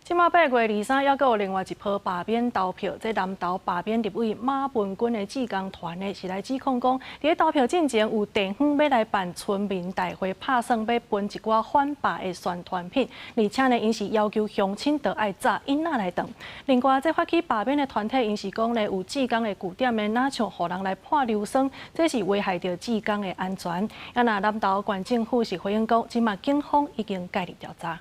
即马8月23，还有另外一波罢免投票，这南投罢免立委马文君的志工团呢，是来指控讲，伫投票进前有地方要来办村民大会，拍算要分一寡反罢的宣传品，而且呢，因是要求乡亲都爱早囡仔来等。另外，这发起罢免的团体，因是讲呢，有志工的据点的哪像互人来判流酸，这是危害到志工的安全。啊，那南投县政府是回应讲，即马警方已经介入调查。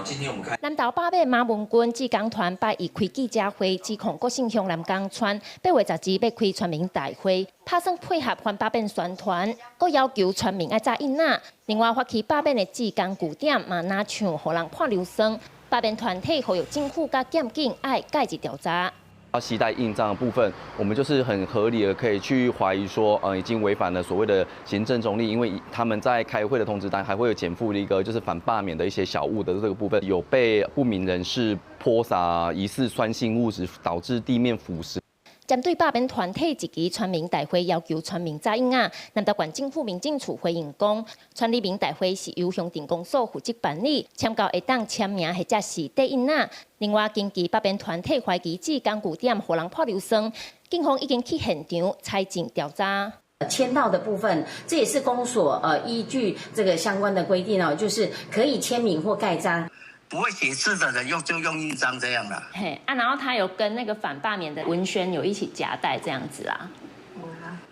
今天我们看南投罢免马文君志工团8日开记者会，指控国姓乡南港村8月10日要开全民大会，拍算配合反罢免宣传，佮要求全民爱早囡仔。另外，发起罢免的志工据点嘛，哪像互人判流酸。罢免团体呼吁政府甲检警爱介入调查。要携带印章的部分，我们就是很合理的可以去怀疑说，已经违反了所谓的行政中立，因为他们在开会的通知单还会有减负的一个就是反罢免的一些小物的这个部分，有被不明人士泼洒疑似酸性物质，导致地面腐蚀。针对罢免团体一期全民大会要求全民早婴仔，南投县政府民政处回应讲，全里民大会是由乡镇公所负责办理，签到会当签名或者是带婴仔。另外，根据罢免团体怀疑志工据点互人泼硫酸，警方已经去现场采证调查。签到的部分，这也是公所依据这个相关的规定哦，就是可以签名或盖章。不会写字的人就用印章这样的。嘿啊，然后他有跟那个反罢免的文宣有一起夹带这样子啊？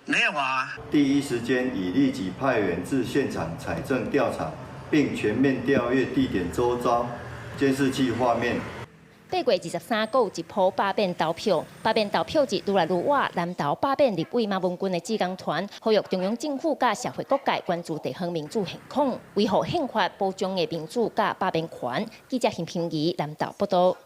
没有啊。第一时间已立即派员至现场采证调查，并全面调阅地点周遭监视器画面。8月23日有一波罢免投票，罢免投票日愈来愈晚。南投罢免立委马文君的志工团呼吁中央政府甲社会各界关注地方民主现况，维护宪法保障的民主甲罢免权。记者邢平仪南投报道。